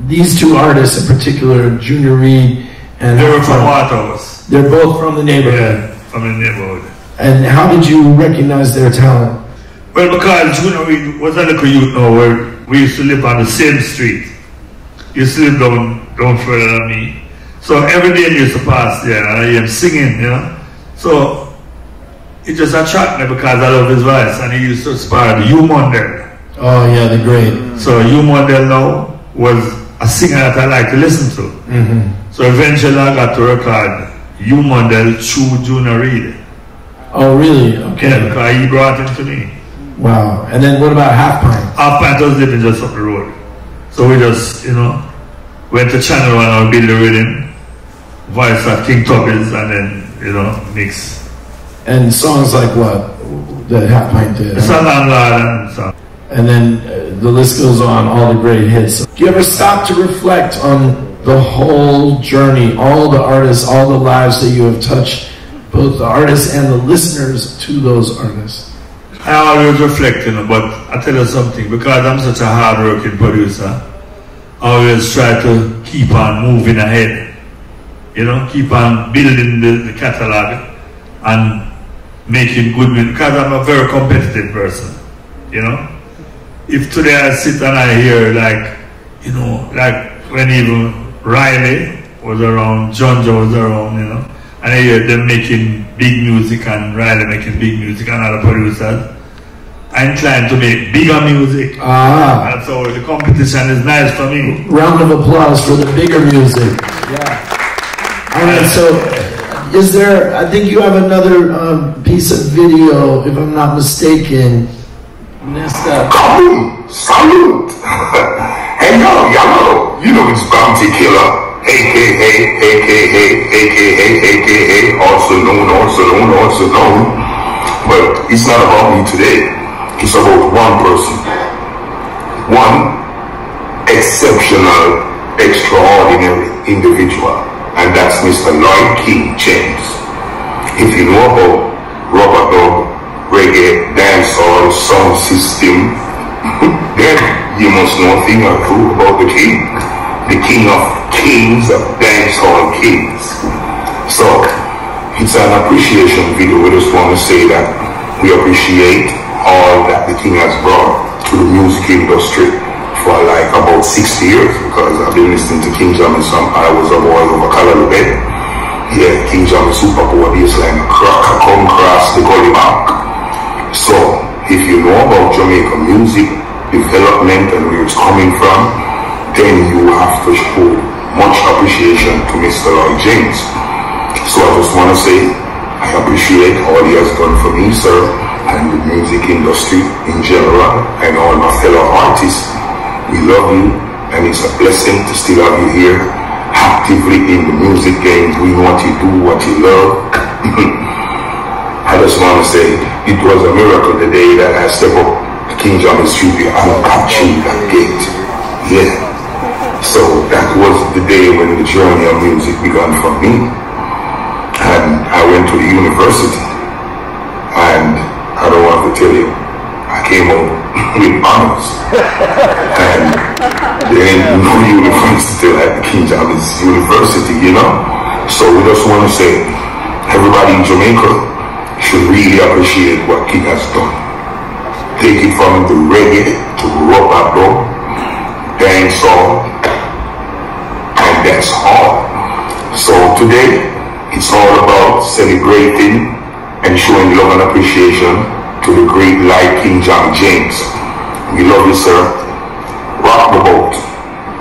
these two artists in particular, Junior Reid and... They were from Waterhouse. They're both from the neighborhood. Yeah, from the neighborhood. And how did you recognize their talent? Well, because Junior Reid was a little youth now where we used to live on the same street. He used to live down further than me. So every day he used to pass there and I hear him singing, So it just attracted me because I love his voice, and he used to inspire the U-Mondel. Oh yeah, the great. So U-Mondel now was a singer that I like to listen to. Mm-hmm. So eventually I got to record U-Mondel through Junior Reid. Oh really? Okay. Yeah, because he brought him to me. Wow. And then what about Half Pint? Half Pint was living just up the road. So we just, went to Channel 1 and build the rhythm, voice of King Tubby's, and then, mix. And songs like what? That Half Pint did? It's a landlord and stuff. And then the list goes on, all the great hits. Do you ever stop to reflect on the whole journey, all the artists, all the lives that you have touched, both the artists and the listeners to those artists? I always reflect, but I tell you something, because I'm such a hard-working producer, I always try to keep on moving ahead, keep on building the catalog and making good music, because I'm a very competitive person, If today I sit and I hear like when even Riley was around, Jonjo was around, and I hear them making big music and Riley making big music and other producers, I'm inclined to make bigger music. And so the competition is nice for me. Round of applause for the bigger music. Yeah. All right, so is there, I think you have another piece of video, if I'm not mistaken. Kaboom! Salute! Hey yo, it's Bounty Killer. AKA, also known. But it's not about me today. It's about one person. One exceptional, extraordinary individual. And that's Mr. Lloyd King James. If you know about Rubber Dub reggae, dancehall, sound system, then you must know a thing or two about the king of kings, of dancehall kings. So it's an appreciation video. We just want to say that we appreciate all that the king has brought to the music industry for like about 60 years, because I've been listening to King Jammy since I was a boy over Colorado Bay. Yeah, King Jammy super power bassline come across the gully back. So if you know about Jamaican music development and where it's coming from, then you have to show much appreciation to Mr. Lloyd James. So I just want to say I appreciate all he has done for me, sir, and the music industry in general, and all my fellow artists. We love you, and it's a blessing to still have you here, actively in the music game, doing what you do, what you love. I just want to say, it was a miracle the day that I stepped up to King Jammy's studio and captured that gate. Yeah. So that was the day when the journey of music began for me. And I went to the university, and I don't want to tell you, I came out with honors. And there ain't no university like the King Jammy's University, you know? So we just want to say, everybody in Jamaica should really appreciate what King has done. Take it from the reggae to rubber, dancehall, and that's all. So today, it's all about celebrating and showing love and appreciation to the great light King Jammy James. We love you, sir. Rock the boat.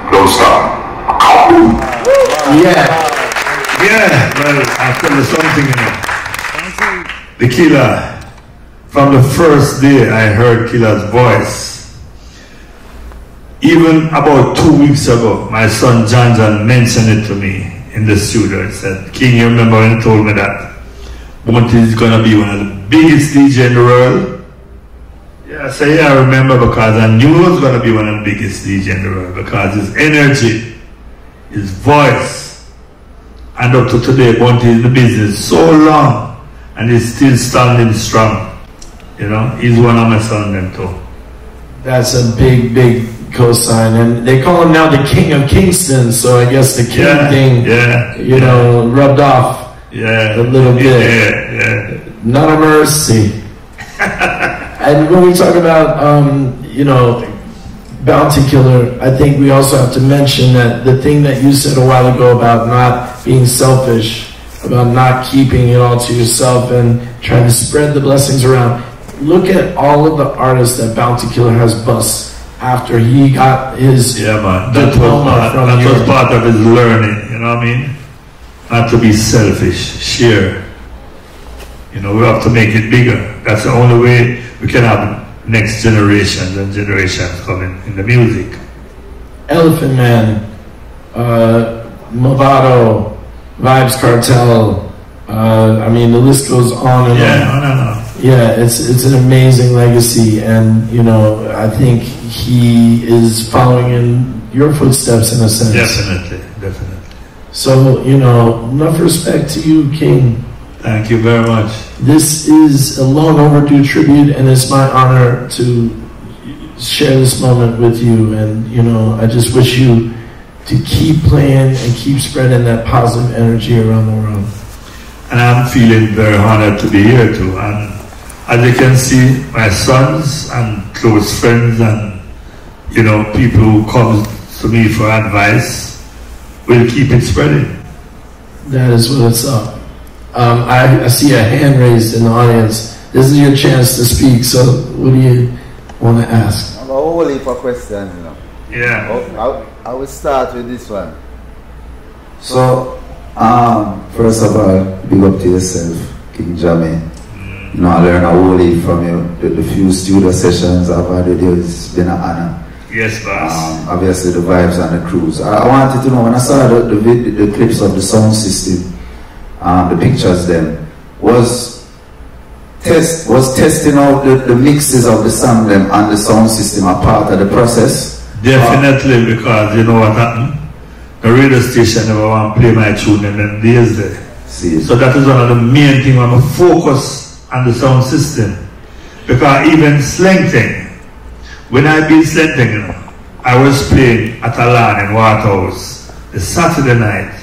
Don't stop. Yeah. Yeah, well, I'll tell you something, you know. The Killer, from the first day I heard Killer's voice, even about 2 weeks ago, my son John mentioned it to me in the studio. He said, King, you remember when he told me that Bounty is going to be one of the biggest DJ in the world? Yeah, I said, yeah, I remember, because I knew he was going to be one of the biggest DJ in the world, because his energy, his voice, and up to today, Bounty is in the business so long, and he's still standing strong. You know, he's one of my sons then too. That's a big, big cosign, and they call him now the King of Kingston, so I guess the King thing, you know, rubbed off a little bit. Not a mercy. And when we talk about, you know, Bounty Killer, I think we also have to mention that the thing that you said a while ago about not being selfish, about not keeping it all to yourself and trying to spread the blessings around. Look at all of the artists that Bounty Killer has bust after he got his diploma from that was part of his learning, you know what I mean? Not to be selfish, share. You know, we have to make it bigger. That's the only way we can have next generations and generations coming in the music. Elephant Man, Movado, Vibes Cartel, I mean the list goes on and on. Yeah, it's an amazing legacy, and you know, I think he is following in your footsteps in a sense. Definitely. So, you know, enough respect to you, King. Thank you very much. This is a long overdue tribute, and it's my honor to share this moment with you. And you know, I just wish you to keep playing and keep spreading that positive energy around the world. And I'm feeling very honored to be here too. And as you can see, my sons and close friends and, you know, people who come to me for advice will keep it spreading. That is what it's up. I see a hand raised in the audience. This is your chance to speak, so what do you want to ask? I have a whole heap of questions, you know. Yeah. I will start with this one. So, first of all, big up to yourself, King Jammy. You know, I learned a whole heap from you. The few studio sessions I've had with you, it's been an honor. Yes, boss. Obviously, the vibes on the cruise. I wanted to know, when I saw the clips of the sound system, the pictures then, was testing out the mixes of the song them and the sound system a part of the process? Definitely, because you know what happened? The radio station never want to play my tune in them days there. See. So that is one of the main things. I'm focus on the sound system. Because even slang thing, when I be slang thing, you know, I was playing at a LAN in Waterhouse the Saturday night,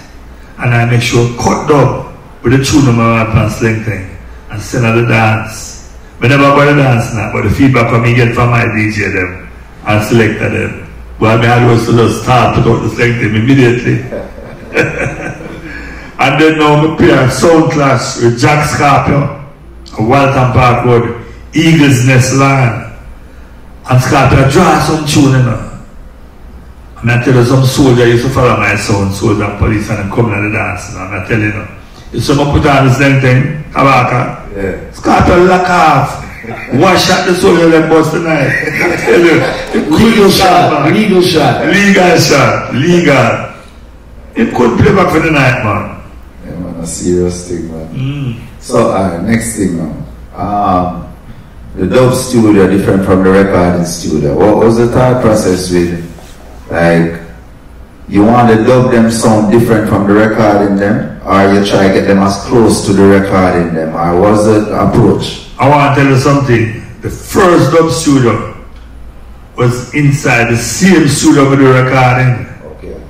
and I make sure cut dub with the tune of my plan slang thing and send out the dance. I never got the dance now, but the feedback from me get from my DJ them and selected them. Well, I was to just start put out the slang thing immediately. And then now I play a sound clash with Jack Scarpio, Walton Park Road, Eagles Nest Land. And Scarpio draw some tune, you know. And I tell you, some soldier used to follow my sound, soldier and police, and them coming at the dance. And I tell you, if someone put on the same thing, Tabaka, yeah. Scarpio lock off. One shot the soldier that bust tonight. I tell you, legal shot, legal shot. Legal shot, legal. It could play back for the night, man. Yeah, man, a serious thing, man. So, next thing now. The dub studio different from the recording studio. What was the thought process with, like, you want to dub them sound different from the recording them, or you try to get them as close to the recording them, or what's the approach? I want to tell you something. The first dub studio was inside the same studio with the recording. Okay.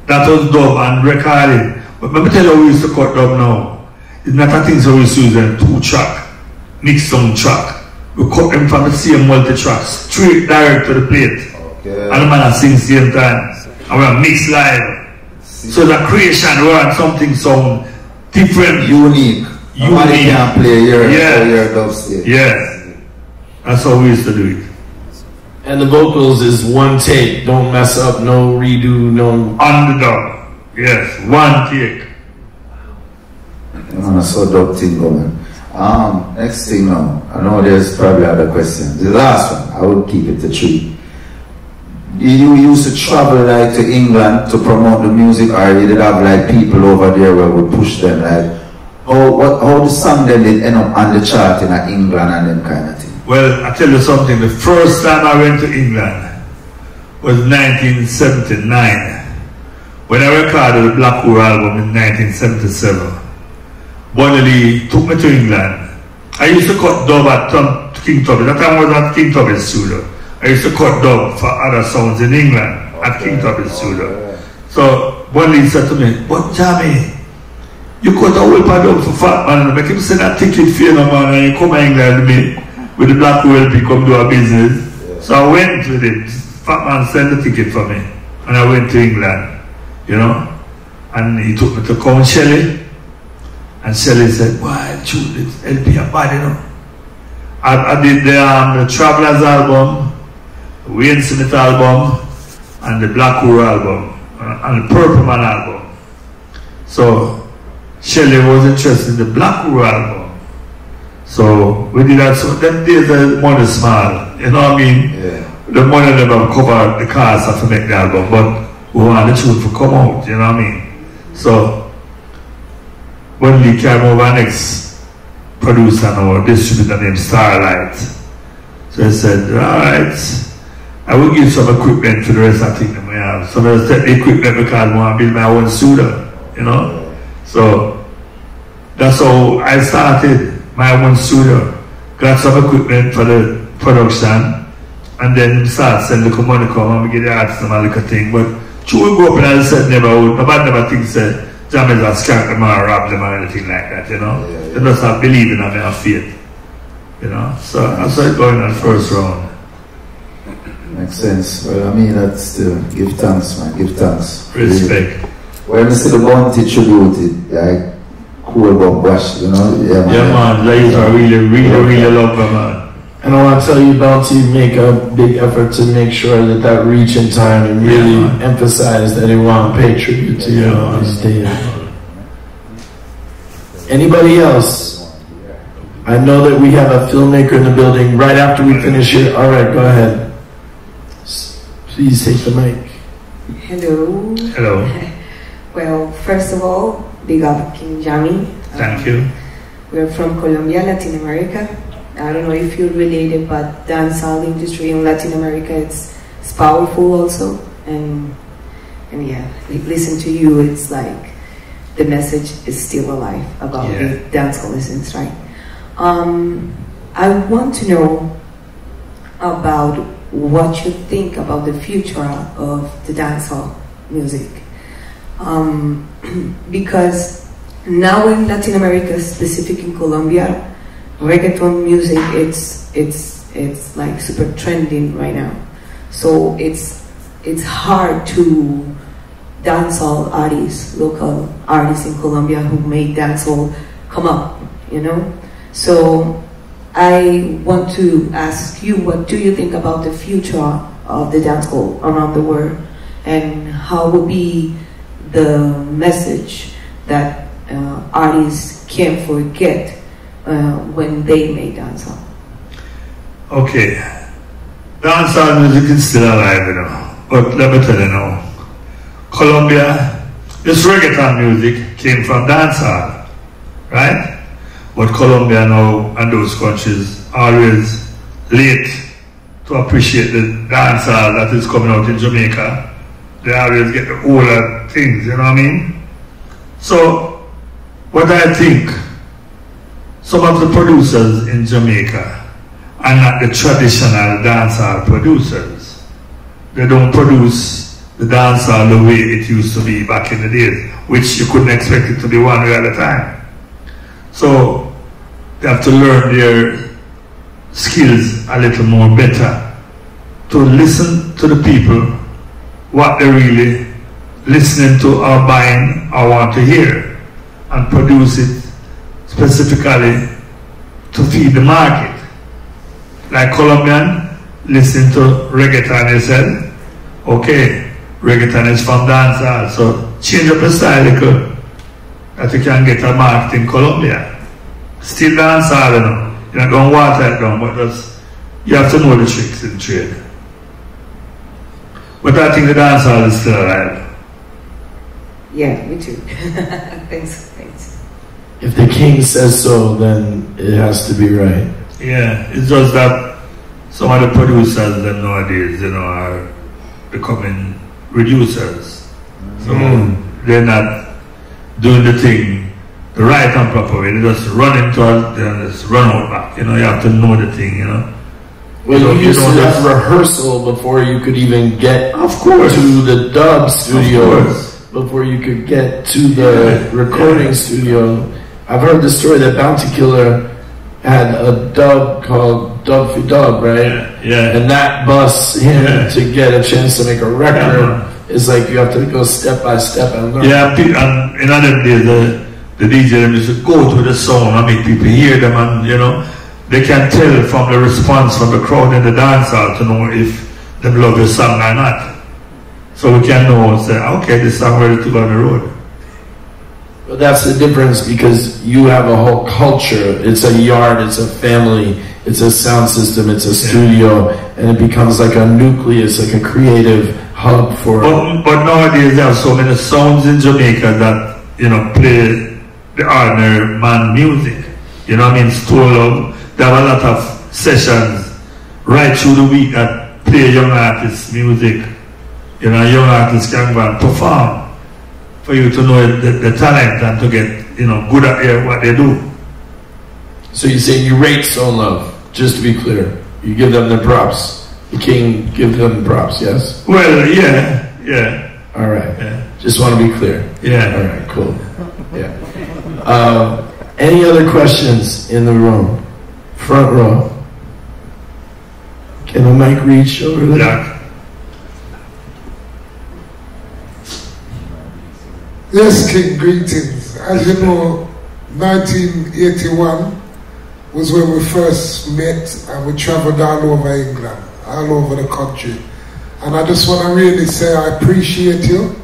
That was dub and recording. But let me tell you how we used to cut dub now. It's not a thing so we used to use them 2-track, mix sound track. We cut them from the same multi-track, straight direct to the plate. Okay. And the man sing same time. And we mix live. So the creation, we want something sound different. Unique. Nobody can play your dub stage. Yes. That's how we used to do it. And the vocals is one take. Don't mess up, no redo, no... On the dub. Yes, one take. I saw dub thing going. Next thing now, I know there's probably other questions. The last one, I will keep it to 3. Did you used to travel like to England to promote the music, or you did have like people over there where we push them, like how the song then did end up on the chart in England and them kind of thing? Well, I tell you something, the first time I went to England was 1979 when I recorded the Black Hole album in 1977. Bonnie took me to England. I used to cut dub at King Tubby. That time I was at King Tubby's studio. I used to cut dub for other sounds in England at King Tubby's studio. So Bonnie said to me, "But Jammy, you cut a whole part dub for Fat Man and make him send a ticket for you, man, and you come to England with me with the Black Hole to come do a business." So I went with it. Fat Man sent the ticket for me. And I went to England, you know. And he took me to Count Shelley. And Shelley said, "Why, Jude, it's LP a bad, you know." I did the Travelers album, the Wayne Smith album, and the Black Hole album, and the Purple Man album. So Shelley was interested in the Black Hole album. So we did that. So them days the money small, you know what I mean? Yeah. The money never covered the cost to make the album, but we want the tune to come out, you know what I mean? So when we came over next producer or distributor named Starlight. So I said, "Alright, I will give some equipment for the rest of the thing that we have." So I take the equipment because I want to build my own studio, you know? So that's how I started my own studio. Got some equipment for the production, and then start sending the money come and we get the artists and all the thing. But true, we go up and I said neighborhood, nobody never thinks that Jammies are skank them or rob them or anything like that, you know. They just have believing and have faith, you know. So that's how it's going on the first round. Makes sense. Well, I mean, that's still give thanks, man. Give thanks. Respect. When you see the Bounty tribute, like cool about Wash, you know. Yeah, man. Yeah, man. Ladies are really love them, man. And I want to tell you, Bounty make a big effort to make sure that reach in time and really emphasize that they want to pay tribute to you on this day. Anybody else? I know that we have a filmmaker in the building right after we finish here. All right, go ahead. Please take the mic. Hello. Hello. Well, first of all, big up King Jammy. Thank you. We're from Colombia, Latin America. I don't know if you're related, but dancehall industry in Latin America, it's powerful also. And yeah, listen to you, it's like the message is still alive about the dancehall lessons, right? I want to know about what you think about the future of the dancehall music. Because now in Latin America, specific in Colombia, reggaeton music, it's like super trending right now. So it's hard to dancehall artists, local artists in Colombia who make dancehall come up, you know? So I want to ask you, what do you think about the future of the dancehall around the world, and how will be the message that artists can't forget when they make dancehall? Okay, dancehall music is still alive, you know, but let me tell you now, Colombia, this reggaeton music came from dancehall, right? But Colombia now and those countries always late to appreciate the dancehall that is coming out in Jamaica. They always get the older things, you know what I mean? So, what I think, some of the producers in Jamaica are not the traditional dancehall producers. They don't produce the dancehall the way it used to be back in the days, which you couldn't expect it to be one way at a time. So, they have to learn their skills a little more better to listen to the people, what they're really listening to or buying or want to hear, and produce it specifically to feed the market. Like Colombian, listen to reggaeton, they said, okay, reggaeton is from dancehall, so change up the style a little that you can get a market in Colombia. Still dancehall, you know. You're not going to water it down, but you have to know the tricks in trade. But I think the dancehall is still alive. Yeah, me too. Thanks. If the king says so, then it has to be right. Yeah, it's just that some of the producers them nowadays, you know, are becoming producers. So they're not doing the thing the right and proper way. They just run into it and just run out back. You know, you have to know the thing, you know. Well, you used to have rehearsal before you could even get to the dub studio, before you could get to the recording studio. I've heard the story that Bounty Killer had a dub called Dub for Dub, right? Yeah. And that busts him to get a chance to make a record. It's like you have to go step by step and learn. Yeah, and in other days, the DJ them used to go to the song and make people hear them, and you know, they can tell from the response from the crowd in the dance hall to know if they love the song or not. So we can know and say, okay, this song ready to go on the road. But that's the difference, because you have a whole culture. It's a yard, it's a family, it's a sound system, it's a studio, and it becomes like a nucleus, like a creative hub for... But nowadays there are so many sounds in Jamaica that, you know, play the ordinary man music. You know what I mean? Store Love. There are a lot of sessions right through the week that play young artists' music. You know, young artists can go and perform for you to know the talent and to get, you know, good at what they do. So you say you rate Soul Love, just to be clear. You give them the props. The king gives them the props, yes? Well, yeah. All right. Yeah. Just want to be clear. Yeah. All right, cool. Yeah. Any other questions in the room? Front row. Can the mic reach over there? Yeah. Yes, King, greetings. As you know, 1981 was when we first met, and we traveled all over England, all over the country. And I just want to really say I appreciate you,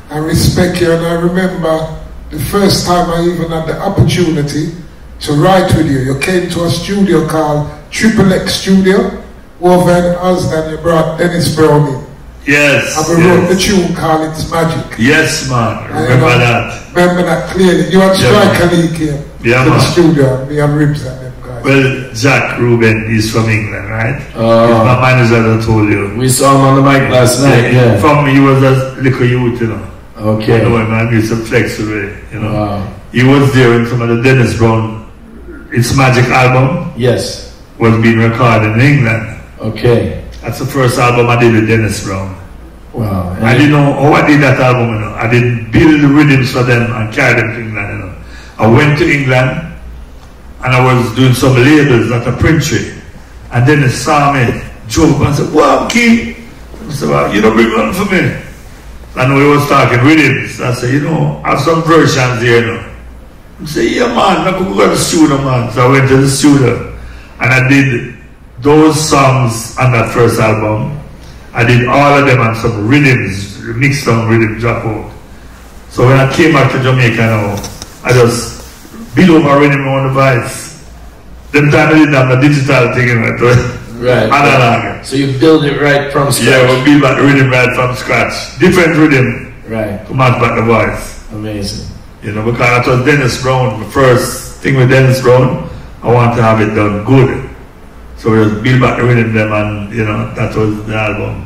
I respect you, and I remember the first time I even had the opportunity to write with you. You came to a studio called Triple X Studio over in Osbourne. You brought Dennis Brown in. Yes. And we wrote the tune called It's Magic. Yes, man. Remember that. Remember that clearly. You had Striker Lee came to the studio, and me and Ribs and them guys. Well, Jack Rubin is from England, right? He's my manager that I told you. We saw him on the mic last night, yeah. From he was a little youth, you know. Okay. You know, man, he's a flexible, you know. Wow. He was there in some of the Dennis Brown It's Magic album. Yes. was being recorded in England. Okay. That's the first album I did with Dennis Brown. Wow. I didn't know how I did that album, you know. I didn't build the rhythms for them and carry them to England, you know. I went to England and I was doing some labels at a print trade. And Dennis saw me, drove and said, "Wow, Key." I said, "Well, you don't bring one for me." I know he was talking rhythms. I said, "You know, I have some versions here, you know." He said, "Yeah, man, I could go to the studio, man." So I went to the studio and I did those songs on that first album. I did all of them on some rhythms, mixed some rhythm drop out. So when I came back to Jamaica now, I just built over rhythm on the voice. Them time I didn't have the digital thing in it, right? Analog. So you build it right from scratch. Yeah, we build back the rhythm right from scratch. Different rhythm, right, to match back the voice. Amazing. You know, because that was Dennis Brown. The first thing with Dennis Brown, I want to have it done good. So we just build back the rhythm them, and you know, that was the album.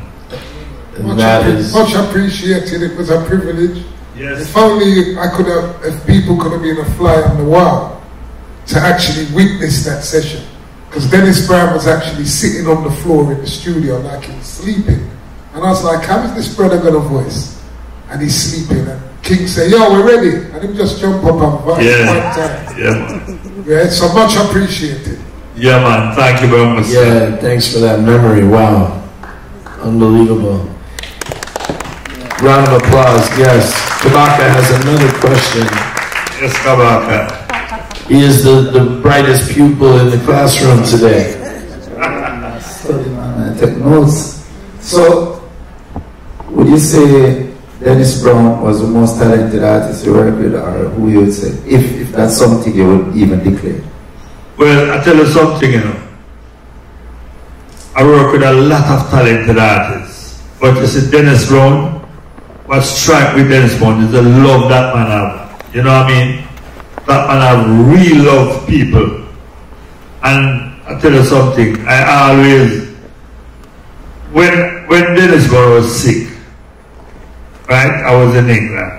Much appreciated. It was a privilege. Yes. If only I could have, if people could have been a fly on the wall to actually witness that session. Because Dennis Brown was actually sitting on the floor in the studio like he was sleeping. And I was like, how is this brother got a voice? And he's sleeping. And King said, "Yo, we're ready." And he just jump up and voice one time. Yeah. Yeah, so much appreciated. Yeah, man. Thank you very much. Yeah, thanks for that memory. Wow. Unbelievable. Round of applause. Yes. Kabaka has another question. Yes, Kabaka. He is the brightest pupil in the classroom today. Study, man, I take notes. So, would you say Dennis Brown was the most talented artist you worked with, or who you would say, if that's something you would even declare? Well, I tell you something, you know. I work with a lot of talented artists, but you see, Dennis Brown, what struck with Dennis Brown is the love that man have. You know what I mean? That man have real love people. And I tell you something, I always, when Dennis Brown was sick, right, I was in England,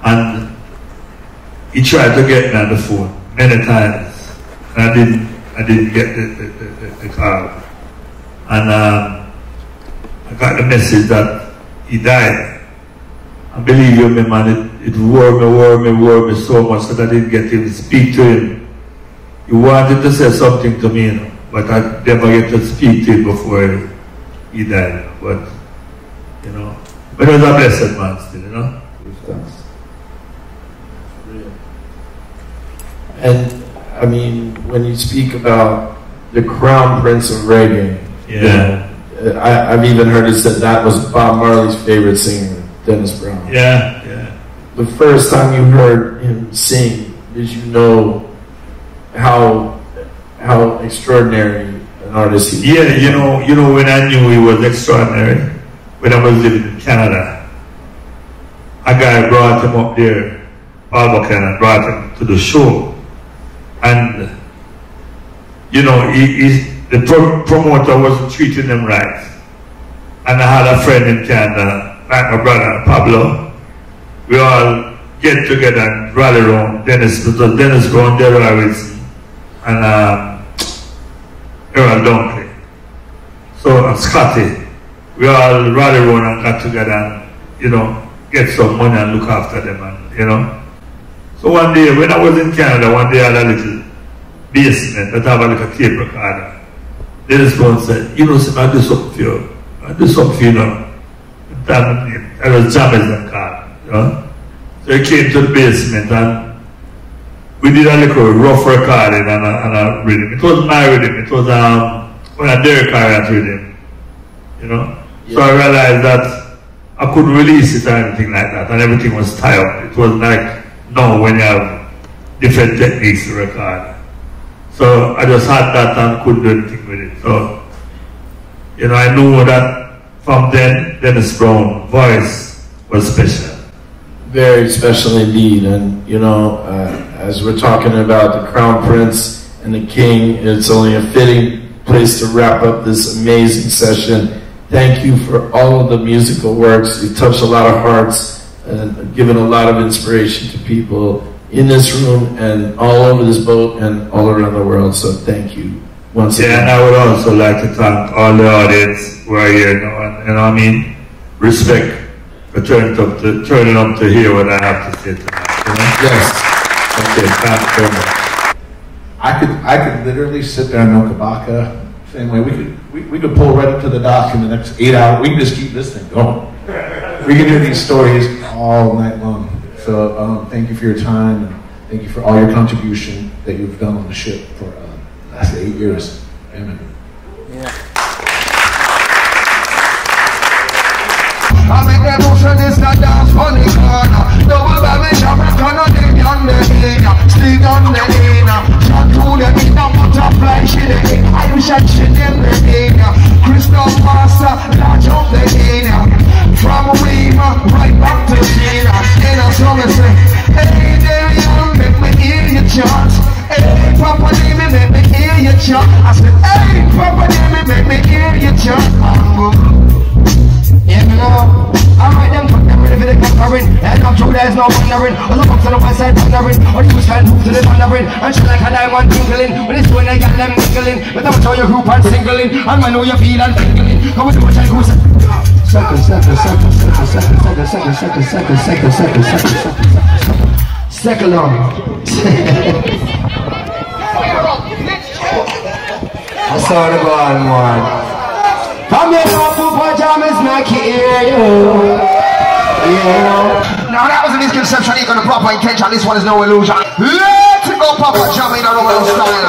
and he tried to get me on the phone many times, and I didn't get the call. And I got the message that he died. And believe you me, man, it worried me so much that I didn't get to speak to him. He wanted to say something to me, you know, but I never get to speak to him before he died. But, you know, but he was a blessed man still, you know. Thanks. And, I mean, when you speak about the crown prince of reggae, yeah, I've even heard it said that was Bob Marley's favorite singer, Dennis Brown. Yeah, yeah. The first time you heard him sing, did you know how extraordinary an artist he was? Yeah, you know when I knew he was extraordinary, when I was living in Canada, a guy brought him up there, Paul Buchanan brought him to the show, and you know the promoter wasn't treating him right, and I had a friend in Canada, like my brother Pablo. We all get together and rally around Dennis, because Dennis Brown, Daryl Harrison, and Errol Dunkley. So, Scotty, we all rally around and got together and, you know, get some money and look after them, and, you know. So one day, when I was in Canada, one day I had a little basement that I have a little tape recorder. Dennis Brown said, "You know, I do something for you. I do something for you now." I was Jammy and called, you know. So he came to the basement and we did a little rough recording and a rhythm. It was my rhythm. It was when I Derek Harriott rhythm, you know. Yeah. So I realized that I couldn't release it or anything like that, and everything was tied up. It wasn't like now when you have different techniques to record. So I just had that and couldn't do anything with it. So, you know, I knew that from then, Dennis Brown's voice was special. Very special indeed. And, you know, as we're talking about the Crown Prince and the King, it's only a fitting place to wrap up this amazing session. Thank you for all of the musical works. You touched a lot of hearts and given a lot of inspiration to people in this room and all over this boat and all around the world. So thank you. once again. And I would also like to thank all the audience who are here now, and you know what I mean? Respect for turning up to hear what I have to say tonight. You know? Yes. Okay, thank you very much. I could literally sit there in Okabaka, same way. We could pull right up to the dock in the next 8 hours. We can just keep this thing going. We can do these stories all night long. So thank you for your time, and thank you for all your contribution that you've done on the ship for the last 8 years. Amen. Yeah. I make them motion this not dance funny corner. Double baby Jamrock on the day on the inner. Sleep on the inner. Shot through the inner, butterfly she the inner. I wish I should in the inner. Crystal Master, large up the inner. From Weaver, right back to Gina. In a song I say, hey there young, make me hear your chant. Hey Papa Jimmy, make me hear your chant. I said, hey Papa Jimmy, make me hear your chant. Yeah, me know. Alright then, fuck them ready for the conquering. And up through there's no wondering. All the bucks on the west side wondering. All the use can move to the thundering. And shit like a diamond twinkling. When it's when they got them mingling. But I'm show your group and singling. And I know you feel and tingling. Come with the much I go second on. I saw the bad one. From your local pajamas, make you hear you. Now that was a misconception, ain't got a proper intention. This one is no illusion. Let's go, Papa Jammy, in a Roman style.